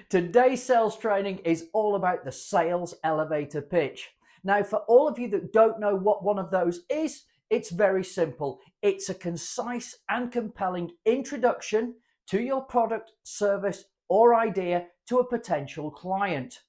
Today's sales training is all about the sales elevator pitch. Now, for all of you that don't know what one of those is, it's very simple. It's a concise and compelling introduction to your product, service, or idea to a potential client.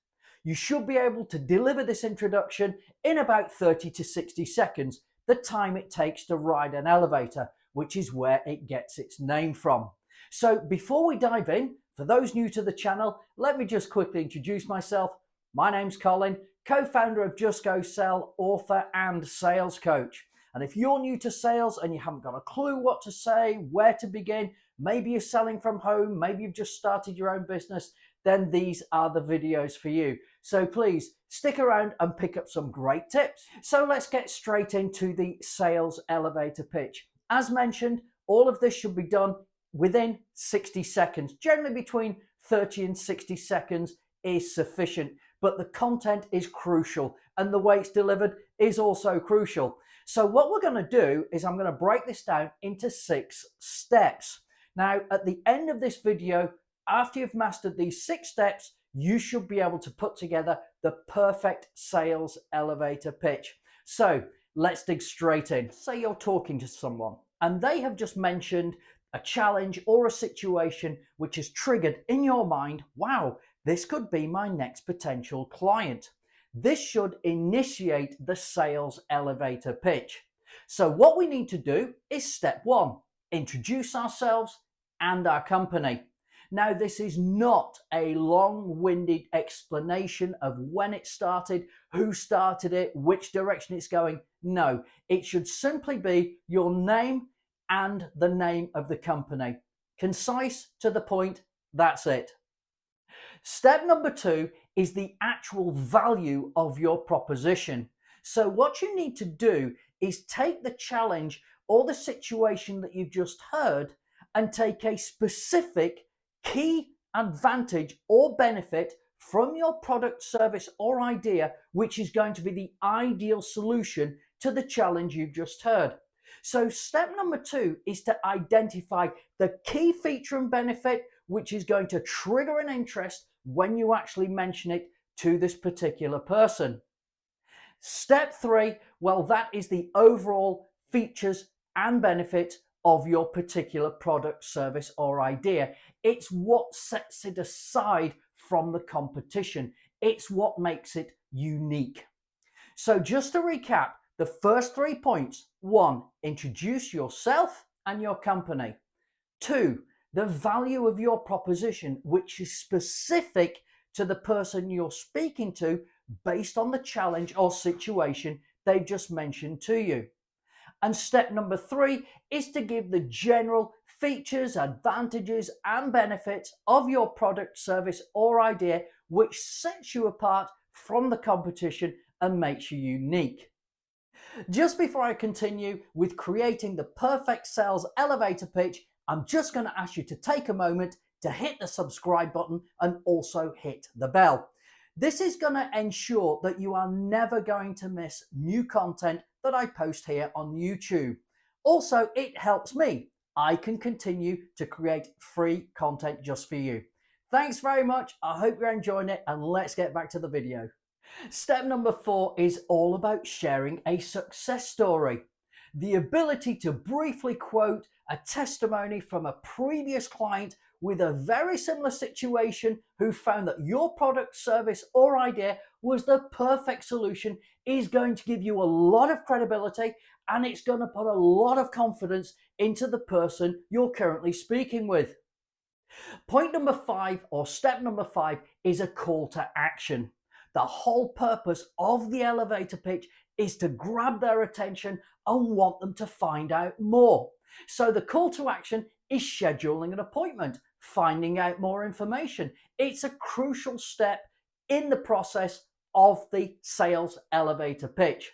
You should be able to deliver this introduction in about 30 to 60 seconds, the time it takes to ride an elevator, which is where it gets its name from. So before we dive in, for those new to the channel, let me just quickly introduce myself. My name's Colin, co-founder of Just Go Sell, author and sales coach. And if you're new to sales and you haven't got a clue what to say, where to begin, maybe you're selling from home, maybe you've just started your own business, then these are the videos for you. So please stick around and pick up some great tips. So let's get straight into the sales elevator pitch. As mentioned, all of this should be done within 60 seconds. Generally between 30 and 60 seconds is sufficient, but the content is crucial and the way it's delivered is also crucial. So what we're going to do is I'm going to break this down into 6 steps. Now, at the end of this video, after you've mastered these 6 steps, you should be able to put together the perfect sales elevator pitch. So let's dig straight in. Say you're talking to someone and they have just mentioned a challenge or a situation which has triggered in your mind, wow, this could be my next potential client. This should initiate the sales elevator pitch. So what we need to do is step 1, introduce ourselves and our company. Now, this is not a long-winded explanation of when it started, who started it, which direction it's going. No, it should simply be your name and the name of the company. Concise, to the point, that's it. Step number 2 is the actual value of your proposition. So what you need to do is take the challenge or the situation that you've just heard and take a specific key advantage or benefit from your product, service, or idea, which is going to be the ideal solution to the challenge you've just heard. So step number 2 is to identify the key feature and benefit which is going to trigger an interest when you actually mention it to this particular person. Step 3, well, that is the overall features and benefits of your particular product, service, or idea. It's what sets it aside from the competition. It's what makes it unique. So just to recap, the first 3 points: 1, introduce yourself and your company. 2, the value of your proposition, which is specific to the person you're speaking to based on the challenge or situation they've just mentioned to you. And step number 3 is to give the general features, advantages, and benefits of your product, service, or idea, which sets you apart from the competition and makes you unique. Just before I continue with creating the perfect sales elevator pitch, I'm just going to ask you to take a moment to hit the subscribe button and also hit the bell. This is going to ensure that you are never going to miss new content that I post here on YouTube. Also, it helps me. I can continue to create free content just for you. Thanks very much. I hope you're enjoying it, and let's get back to the video. Step number 4 is all about sharing a success story. The ability to briefly quote a testimony from a previous client with a very similar situation who found that your product, service, or idea was the perfect solution is going to give you a lot of credibility, and it's going to put a lot of confidence into the person you're currently speaking with. Point number 5, or step number 5, is a call to action. The whole purpose of the elevator pitch is to grab their attention and want them to find out more. So the call to action is scheduling an appointment, finding out more information. It's a crucial step in the process of the sales elevator pitch.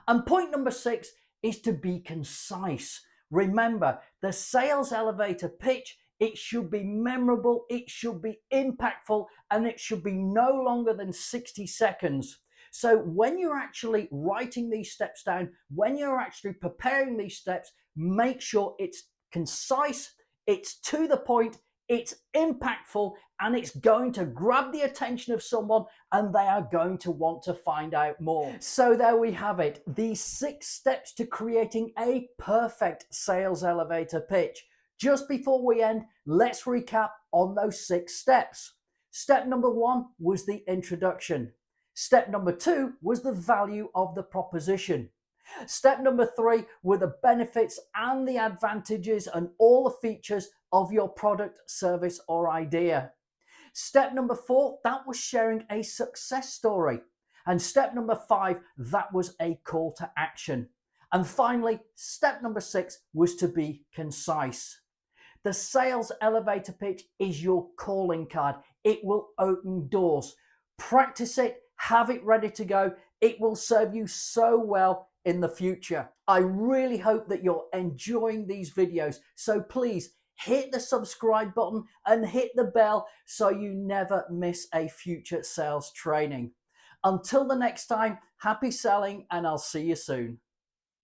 And point number 6 is to be concise. Remember, the sales elevator pitch, it should be memorable, it should be impactful, and it should be no longer than 60 seconds. So when you're actually writing these steps down, when you're actually preparing these steps, make sure it's concise, it's to the point, it's impactful, and it's going to grab the attention of someone and they are going to want to find out more. So there we have it, the 6 steps to creating a perfect sales elevator pitch. Just before we end, let's recap on those 6 steps. Step number 1 was the introduction. Step number 2 was the value of the proposition. Step number 3 were the benefits and the advantages and all the features of your product, service, or idea. Step number 4, that was sharing a success story. And step number 5, that was a call to action. And finally, step number 6 was to be concise. The sales elevator pitch is your calling card. It will open doors. Practice it, have it ready to go. It will serve you so well in the future. I really hope that you're enjoying these videos. So please hit the subscribe button and hit the bell so you never miss a future sales training. Until the next time, happy selling, and I'll see you soon.